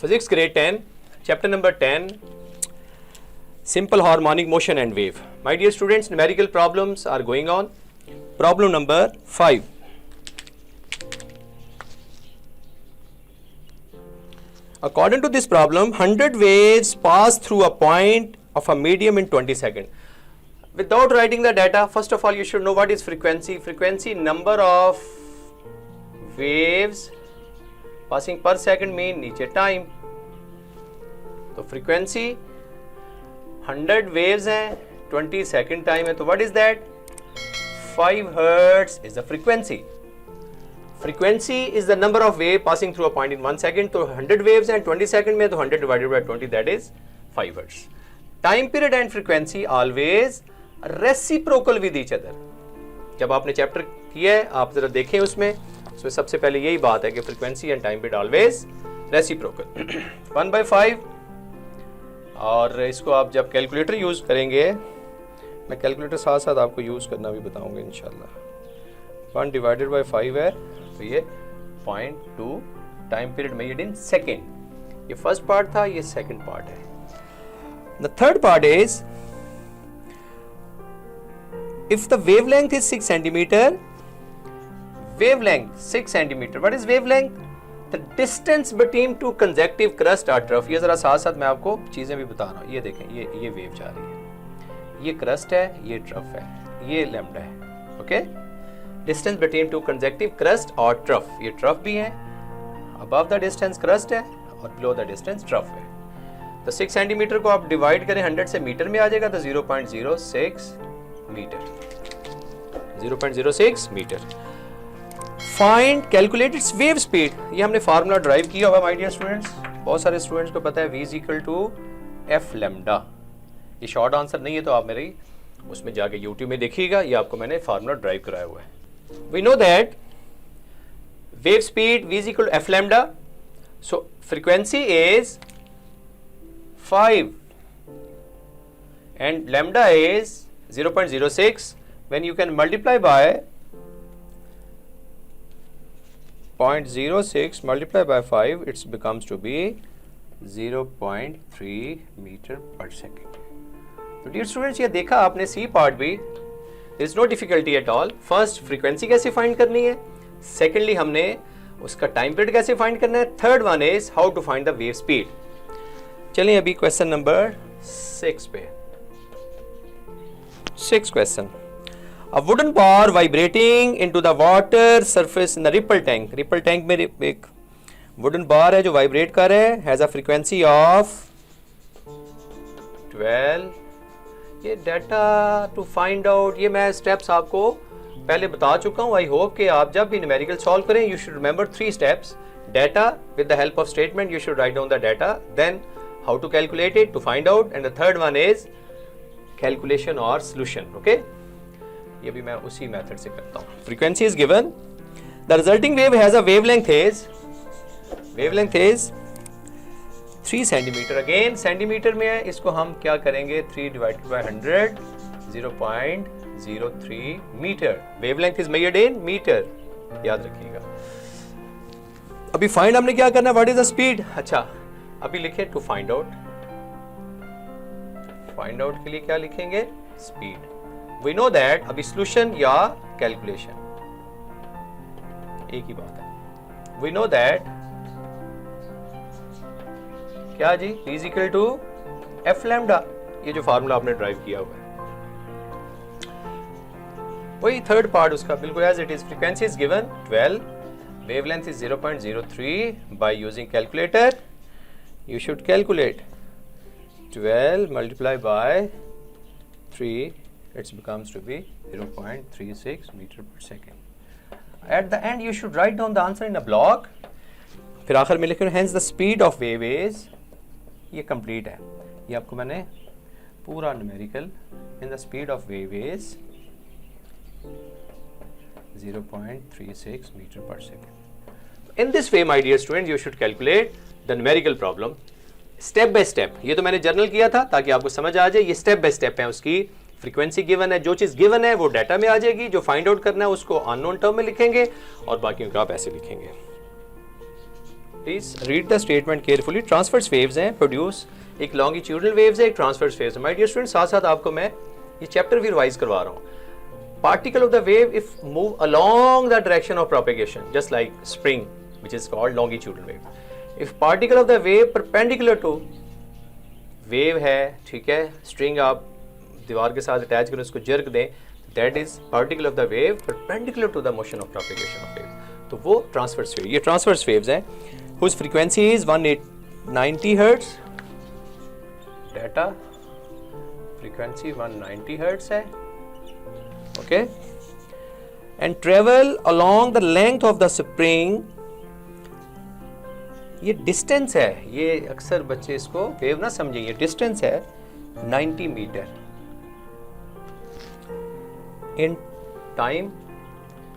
Physics grade 10, chapter number 10, simple harmonic motion and wave. My dear students, numerical problems are going on. Problem number 5. According to this problem, 100 waves pass through a point of a medium in 20 seconds. Without writing the data, first of all, you should know what is frequency. Frequency, number of waves passing per second mean नीचे time. तो frequency 100 waves हैं, 20 second time है, तो what is that? 5 hertz is the frequency. Frequency is the number of wave passing through a point in 1 second. तो 100 waves हैं 20 second में, तो 100 divided by 20, that is 5 hertz. Time period and frequency always reciprocal with each other. जब आपने chapter किया है, आप जरा देखें उसमें सबसे पहले यही बात है कि frequency and time period always reciprocal. 1/5. और इसको आप जब कैलकुलेटर यूज करेंगे, मैं कैलकुलेटर साथ साथ आपको यूज करना भी बताऊंगा इंशाल्लाह. 1 divided by 5 है, तो ये 0.2 time period measured in second. ये फर्स्ट पार्ट था, ये सेकेंड पार्ट है. The third part is if the wavelength is 6 centimeter, wavelength 6 centimeter, what is wavelength? The distance between two consecutive crust or trough. ये जरा साथ साथ मैं आपको चीजें भी बता रहा हूँ. ये देखें, ये वेव जा रही है, ये क्रस्ट है, ये ट्रफ है, ये लैम्डा है. Okay, distance between two consecutive crust और ट्रफ. ये ट्रफ भी है, above the distance crust है और below the distance ट्रफ है. तो 6 सेंटीमीटर को आप डिवाइड करें 100 से मीटर में आ जाएगा, तो 0.06 meter. 0.06 meter. Find calculate its wave speed. ये हमने फार्मूला ड्राइव किया हुआ माय डियर स्टूडेंट्स. बहुत सारे स्टूडेंट्स को पता है v is equal to F lambda. ये शॉर्ट आंसर नहीं है, तो आप मेरी उसमें जाके यूट्यूब में देखिएगा, ये आपको मैंने फार्मूला ड्राइव कराया हुआ है. We know that wave speed v is equal to F lambda. So frequency is 5 and lambda is 0.06. when you can multiply by 0.06 multiply by 5, it becomes to be 0.3 meter per second. तो dear students, ये देखा आपने C part भी, there is no difficulty at all. First frequency कैसे find करनी है, secondly हमने उसका टाइम पीरियड कैसे फाइंड करना है, third one is how to find the wave speed. चलिए अभी क्वेश्चन नंबर 6 पे. 6th question. A wooden bar vibrating into the water surface in the ripple tank. Ripple tank में एक wooden bar है जो वाइब्रेट कर रहा है, has a frequency of 12. ये डाटा टू फाइंड आउट, ये मैं स्टेप्स आपको पहले बता चुका हूँ. आई होप कि आप जब भी न्यूमेरिकल सॉल्व करें, you should remember 3 steps. Data with the help of statement, you should write down the data. Then how to calculate it, to find out, and the third one is calculation or solution. Okay, ये भी मैं उसी method से करता हूँ. Frequency is given. The resulting wave has a wavelength is 3 centimeter. Again centimetre में है, इसको हम क्या करेंगे, 3 divided by 100, 0.03 meter. Wavelength is measured in meter, याद रखिएगा. अभी फाइंड हमने क्या करना है, व्हाट इज द स्पीड. अच्छा, अभी लिखे to find out. Find out के लिए क्या लिखेंगे, स्पीड. वी नो दैट, अभी सॉल्यूशन या कैलकुलेशन एक ही बात है. वी नो दैट क्या जी, v is equal to F lambda. ये जो फार्मूला आपने ड्राइव किया हुआ है, वही थर्ड पार्ट उसका बिल्कुल as it is. Frequency is given 12, wavelength is 0.03. by using calculator you should calculate 12 multiplied by 3, it becomes to be 0.36 meter per second. At the end you should write down the answer in a block. फिर आखिर में लिखें hence the speed of wave is, ये complete है, ये आपको मैंने पूरा numerical in the speed of wave is 0.36 meter per second. In this way, my dear students, you should calculate the numerical problem step by step. ये तो मैंने journal किया था ताकि आपको समझ आ जाए. ये स्टेप बाय स्टेप है. उसकी फ्रीक्वेंसी गिवन है, जो चीज़ गिवन है वो डाटा में आ जाएगी, जो फाइंड आउट करना है उसको अननोन टर्म में लिखेंगे और बाकियों को आप ऐसे लिखेंगे. Please read the statement carefully. Transverse waves हैं प्रोड्यूस, एक लॉन्गिट्यूडनल वेव्स है, एक ट्रांसवर्स वेव्स है। माय डियर स्टूडेंट, साथ साथ आपको मैं ये चैप्टर भी रिवाइज करवा रहा हूँ। Particle of the wave if move along the direction of propagation just like spring which is called longitudinal wave. If particle of the wave perpendicular to wave है, ठीक है, स्ट्रिंग आप दीवार के साथ अटैच करें, उसको जर्क दें, that is particle of the wave perpendicular to the motion of propagation of wave, तो वो ट्रांसवर्स वेव। ये ट्रांसवर्स वेव्स हैं whose frequency is 190 hertz, data frequency 190 hertz है, okay, and travel along the length of the spring. ये distance है, ये अक्सर बच्चे इसको वेव ना समझें, ये डिस्टेंस है 90 मीटर इन टाइम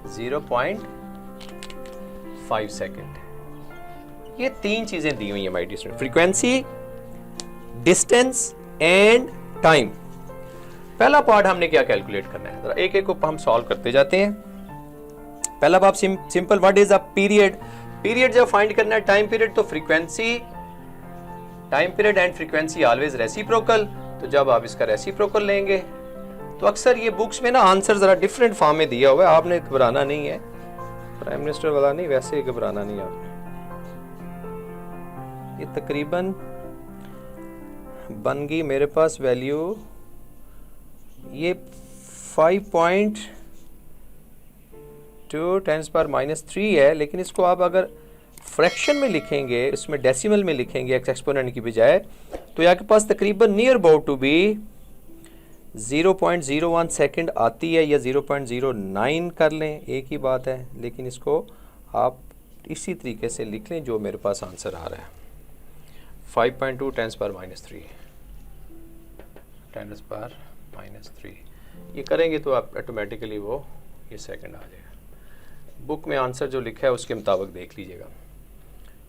0.5 सेकेंड। ये तीन चीजें दी हुई है my dear student, frequency, distance and time. पहला पार्ट हमने क्या कैलकुलेट करना है, जरा एक एक को हम सॉल्व करते जाते हैं। पहला part simple, what is a period. Period जब फाइंड करना है टाइम पीरियड, तो frequency, time period and frequency always reciprocal, तो जब आप इसका रेसिप्रोकल लेंगे तो अक्सर ये बुक्स में ना आंसर जरा डिफरेंट फॉर्म में दिया हुआ है, आपने घबराना नहीं है, प्राइम मिनिस्टर वाला नहीं, वैसे घबराना नहीं आपने। ये तकरीबन बन गई मेरे पास वैल्यू, ये 5.2 10⁻³ है, लेकिन इसको आप अगर फ्रैक्शन में लिखेंगे, इसमें डेसिमल में लिखेंगे एक्सपोनेंट की बजाय, तो यहाँ के पास तकरीबन near about to be 0.01 second आती है, या 0.09 कर लें, एक ही बात है, लेकिन इसको आप इसी तरीके से लिख लें जो मेरे पास आंसर आ रहा है, 5.2 10⁻³ 10⁻³ ये करेंगे तो आप ऑटोमेटिकली वो ये सेकंड आ जाएगा। बुक में आंसर जो लिखा है उसके मुताबिक देख लीजिएगा,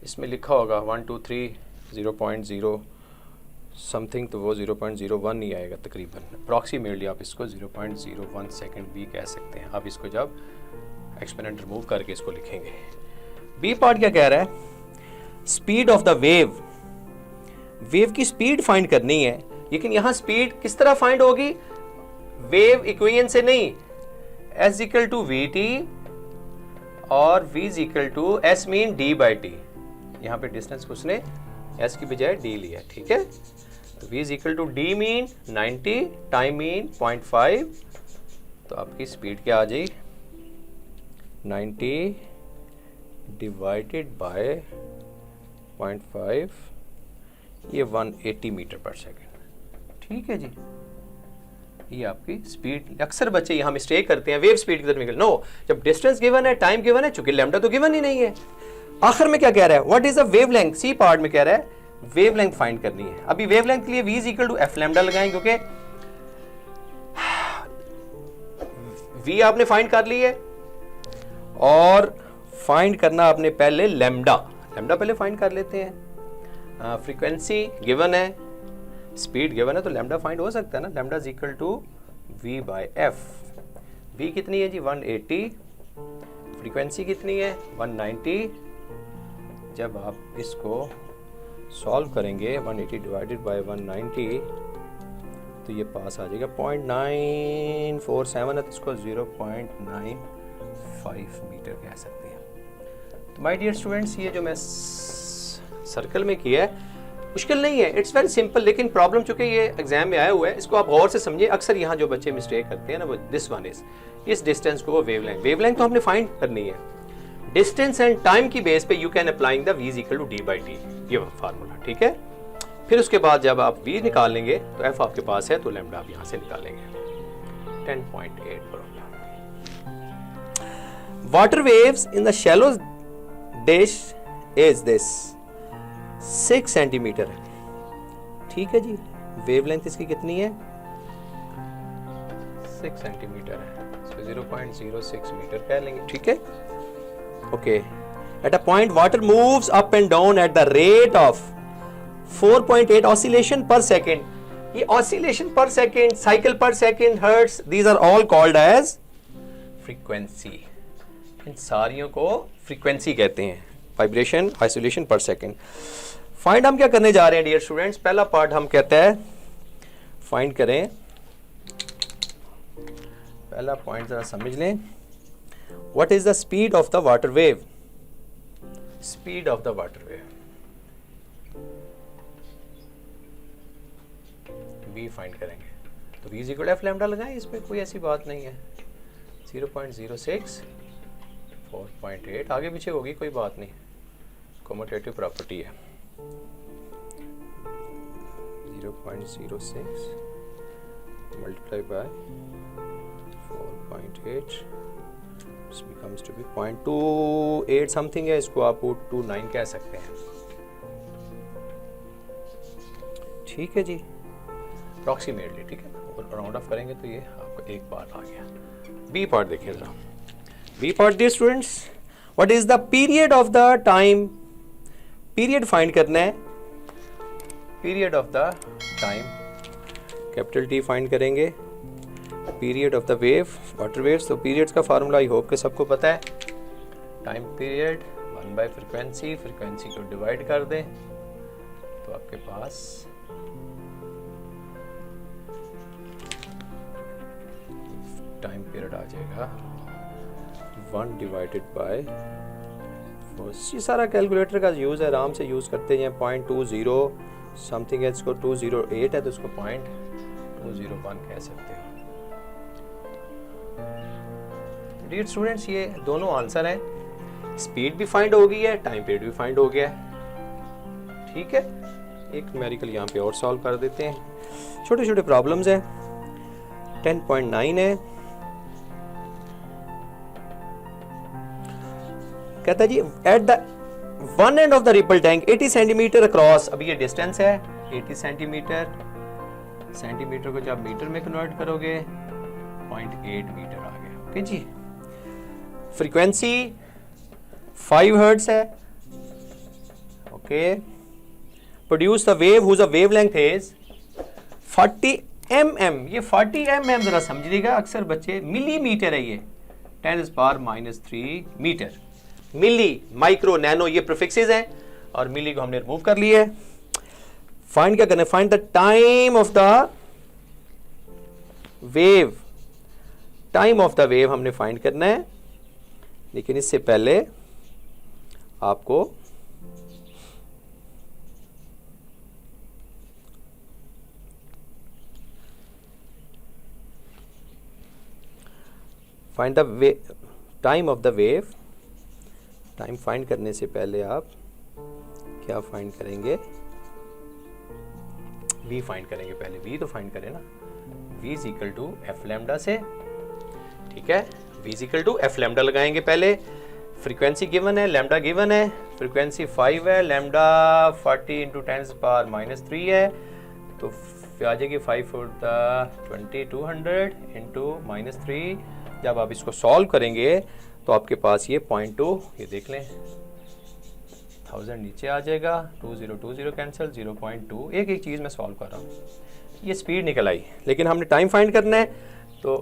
इसमें लिखा होगा 1 2 3 0.0 समथिंग, तो वो 0.01 ही आएगा तकरीबन, अप्रॉक्सीमेटली आप इसको 0.01 सेकंड भी कह सकते हैं, आप इसको जब एक्सपोनेंट रिमूव करके इसको लिखेंगे। बी पार्ट क्या कह रहा है, speed of the wave, wave की स्पीड फाइंड करनी है, लेकिन यहां स्पीड किस तरह फाइंड होगी, वेव इक्वेशन से नहीं, s equal to V T और v equal to s mean d/t, यहाँ पे डिस्टेंस उसने s की बजाय d लिया, ठीक है, तो v equal to d mean 90, time mean 0.5, तो आपकी स्पीड क्या आ जाएगी 90 डिवाइडेड बाय 0.5, ये 180 मीटर पर सेकेंड, ठीक है जी। ये आपकी स्पीड, अक्सर बच्चे यहाँ मिस्टेक करते हैं वेव स्पीड की तरफ निकल, नो, जब डिस्टेंस गिवन है, टाइम गिवन है, चूंकि लैम्डा तो गिवन ही नहीं है। आखिर में क्या कह रहा है, what is a wavelength, C part में कह रहा है वेवलेंथ फाइंड करनी है। अभी वेवलेंथ के लिए v is equal to f lambda लगाएं, क्योंकि v आपने फाइंड कर ली है और फाइंड करना आपने पहले लैम्डा, लैम्डा पहले फाइंड कर लेते हैं। फ्रीक्वेंसी गिवन है, स्पीड गिवन है, तो लैम्डा फाइंड हो सकता है ना, lambda is equal to v/f। v कितनी है जी 180, फ्रीक्वेंसी कितनी है 190, जब आप इसको सॉल्व करेंगे 180 डिवाइडेड बाय 190, तो ये पास आ जाएगा 0.947 है, तो इसको 0.95 मीटर कह सकते हैं। तो माय डियर स्टूडेंट्स, ये जो मैं सर्कल में किया है मुश्किल नहीं है, इट्स वेरी सिंपल, लेकिन प्रॉब्लम चूंकि ये एग्जाम में आया हुआ है, इसको आप गौर से समझिए। अक्सर यहाँ जो बच्चे मिस्टेक करते हैं ना, वो दिस वन इज, इस डिस्टेंस को वो वेवलेंथ, वेवलेंथ तो हमने फाइंड करनी है, डिस्टेंस एंड टाइम की बेस पे you can applying the v equal to d/t, ये फार्मूला, ठीक है। फिर उसके बाद जब आप v निकाल लेंगे तो f आपके पास है, तो लैम्डा आप यहाँ से निकालेंगे 10.8 problem. Water waves in the shallow dish is this 6 centimetre है, ठीक है जी। वेवलेंथ इसकी कितनी है 6 सेंटीमीटर है, इसको 0.06 मीटर कह लेंगे, ठीक है, okay. At a point water moves up and down at the rate of 4.8 oscillation per second. ये oscillation per second, cycle per second, hertz, these are all called as frequency. इन सारियों को फ्रीक्वेंसी कहते हैं, vibration isolation per second. Find हम क्या करने जा रहे हैं डियर स्टूडेंट्स, पहला पार्ट हम कहता है फाइंड करें, पहला पॉइंट जरा समझ लें, what is the speed of the water wave, speed of the water wave, we find करेंगे। तो v इक्वल एफ लैम्डा लगाएं, इसमें कोई ऐसी बात नहीं है। 0.06 4.8 आगे पीछे होगी कोई बात नहीं, कम्यूटेटिव प्रॉपर्टी है। 0.06 multiply by 4.8 becomes to be 0.28 something है, इसको आप 29 कह सकते हैं। ठीक है जी, अप्रॉक्सीमेटली, ठीक है, और राउंड ऑफ करेंगे तो ये आपका एक पार्ट आ गया। बी पार्ट देखिए जरा, B part dear students, what is the period of the time, period find करना है, period of the time, capital T find करेंगे, period of the wave, water waves. तो पीरियड्स का फार्मूला आई होप के सबको पता है, टाइम पीरियड 1/फ्रीक्वेंसी, फ्रीक्वेंसी को डिवाइड कर दें तो आपके पास टाइम पीरियड आ जाएगा 1 डिवाइडेड बाय 4। ये सारा कैलकुलेटर का यूज़ है, आराम से यूज़ करते हैं। 0.20 समथिंग है, इसको 208 है तो इसको 0.201 कह सकते हो। डियर स्टूडेंट्स, ये दोनों आंसर हैं, स्पीड भी फाइंड हो गई है, टाइम पीरियड भी फाइंड हो गया है। ठीक है, एक न्यूमेरिकल यहाँ पे और सॉल्व कर देते हैं, छोटे छोटे प्रॉब्लम्स हैं। 10.9 है, कहता है जी at the one end of the ripple tank 80 centimetre across, अभी ये डिस्टेंस है 80 सेंटीमीटर, सेंटीमीटर को जब मीटर में कन्वर्ट करोगे 0.8 मीटर आ गया। ओके जी, फ्रीक्वेंसी 5 हर्ट्ज है। Okay, produce the wave whose wavelength is 40 mm, ये 40 mm जरा समझिएगा, अक्सर बच्चे मिलीमीटर है, ये 10⁻³ मीटर, मिली, माइक्रो, नैनो ये प्रीफिक्सेस हैं और मिली को हमने रिमूव कर लिया है। फाइंड क्या करना है, find the time of the wave, time of the wave हमने फाइंड करना है, लेकिन इससे पहले आपको find the time of the wave, time find करने से पहले आप क्या फाइंड करेंगे, v फाइंड करेंगे। पहले v तो फाइंड करें ना, v is equal to F lambda से, ठीक है, v is equal F lambda लगाएंगे पहले, फ्रीक्वेंसी गिवन है, लैम्डा गिवन है, फ्रीक्वेंसी 5 है, लैम्डा 40 × 10⁻³ है, तो आ जाएगी 5 × 2200 × -3। जब आप इसको सॉल्व करेंगे तो आपके पास ये 0.2, ये देख लें 1000 नीचे आ जाएगा, 2020 कैंसिल, 0.2, एक एक चीज़ मैं सॉल्व कर रहा हूँ, ये स्पीड निकल आई, लेकिन हमने टाइम फाइंड करना है। तो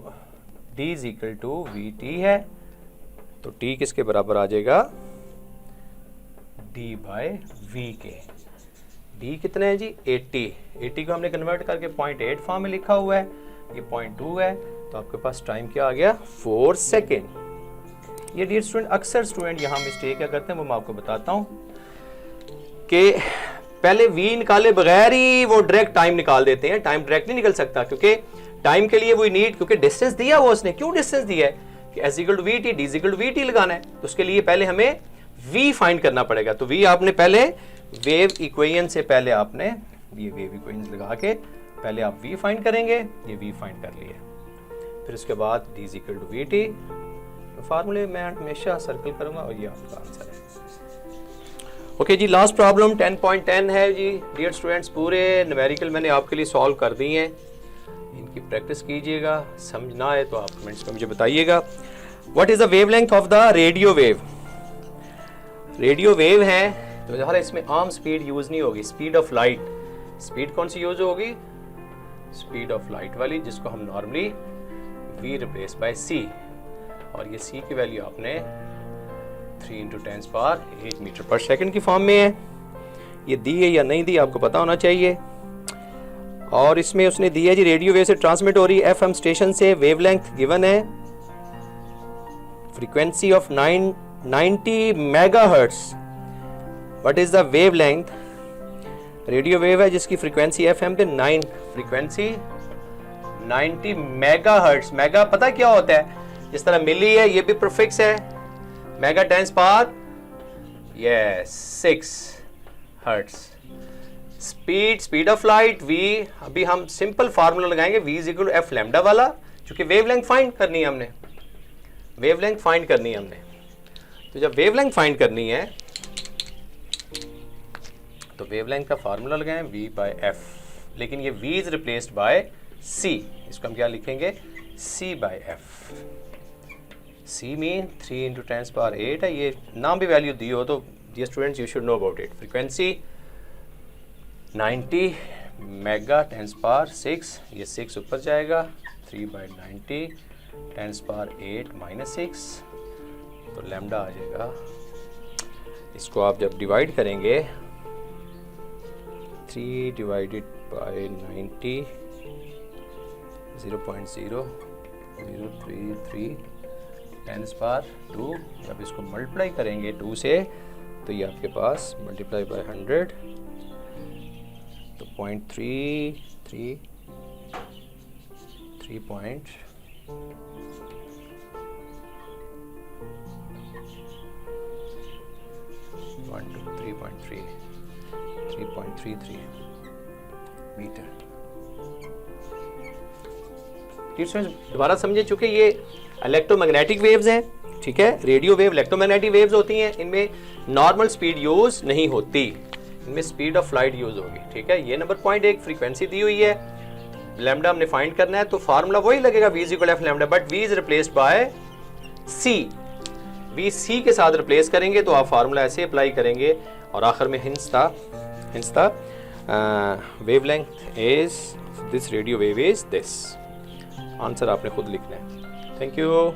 d is equal to vt है, तो t किसके बराबर आ जाएगा, d/v के। d कितना है जी, 80, 80 को हमने कन्वर्ट करके 0.8 फॉर्म में लिखा हुआ है, ये 0.2 है, तो आपके पास टाइम क्या आ गया, 4 सेकेंड। ये डियर स्टूडेंट, अक्सर स्टूडेंट यहाँ मिस्टेक क्या करते हैं वो मैं आपको बताता हूँ कि पहले v निकाले बगैर ही वो डायरेक्ट टाइम निकाल देते हैं। टाइम डायरेक्ट नहीं निकल सकता, क्योंकि टाइम के लिए वो नीड, क्योंकि डिस्टेंस दिया वो उसने, क्यों डिस्टेंस दिया है कि s = vt, d = vt लगाना है, तो उसके लिए पहले हमें v फाइंड करना पड़ेगा। तो v आपने पहले वेव इक्वेशन से पहले आपने ये वेव इक्वेशन लगा के पहले आप v फाइंड करेंगे, ये v फाइंड कर लिया, फिर उसके बाद d = vt, फार्मूले मैं हमेशा सर्कल करूंगा और ये आपका आंसर है। ओके जी, लास्ट प्रॉब्लम 10.10 है जी डियर स्टूडेंट्स, पूरे न्यूमेरिकल मैंने आपके लिए सॉल्व कर दिए हैं, इनकी प्रैक्टिस कीजिएगा, समझ ना आए तो आप कमेंट्स में मुझे बताइएगा। What is the wavelength of the radio wave, radio wave है तो ज़्यादा इसमें आम स्पीड यूज नहीं होगी, स्पीड ऑफ लाइट, स्पीड कौन सी यूज होगी, स्पीड ऑफ लाइट वाली, जिसको हम normally v replace by c, और ये c की वैल्यू आपने 3 × 10⁸ मीटर पर सेकंड की फॉर्म में है। ये दी है या नहीं दी आपको पता होना चाहिए। और इसमें उसने दी है जी रेडियो वेव से ट्रांसमिट हो रही है FM स्टेशन से, वेवलेंथ गिवन है, frequency of 90 megahertz. What is the wavelength? Radio wave है जिसकी फ्रीक्वेंसी FM पे 9, फ्रीक्वेंसी 90 मेगाहर्ट्ज। मेगा पता क्या होता है? जिस तरह मिली है, ये भी प्रीफिक्स है, mega 6 hertz. Speed of light v, अभी हम सिंपल फार्मूला लगाएंगे v is equal to f lambda वाला, क्योंकि वेवलेंथ फाइंड करनी है हमने, वेवलेंथ फाइंड करनी है हमने। तो जब वेवलेंथ फाइंड करनी है तो वेवलेंथ का फार्मूला लगाएं v/f, लेकिन ये v is replaced by c, इसको हम क्या लिखेंगे? c/f। c मीन 3 × 10⁸ है। ये नाम भी वैल्यू दी हो तो dear students you should know about it. Frequency 90 mega 10⁻6, ये 6 ऊपर जाएगा, 3/90 10⁸ -6, तो लैम्डा आ जाएगा। इसको आप जब डिवाइड करेंगे 3 / 90 0.0033 10⁻², जब इसको मल्टीप्लाई करेंगे 2 से तो ये आपके पास मल्टीप्लाई बाय 100 तो 0.33 3.33 मीटर। दोबारा समझे, चूंकि ये इलेक्ट्रोमैग्नेटिक वेव्स हैं, ठीक है, रेडियो वेव इलेक्ट्रोमैग्नेटिक वेव्स होती हैं, इनमें नॉर्मल स्पीड यूज नहीं होती, इनमें स्पीड ऑफ लाइट यूज होगी, ठीक है। ये नंबर पॉइंट। एक फ्रीक्वेंसी दी हुई है, लैम्डा हमने फाइंड करना है, तो फार्मूला वही लगेगा v = f lambda, but v is replaced by c। v c के साथ रिप्लेस करेंगे तो आप फार्मूला ऐसे अप्लाई करेंगे। और आखिर में हिंस था wavelength is this, radio wave is this. Answer आपने खुद लिखना है। Thank you.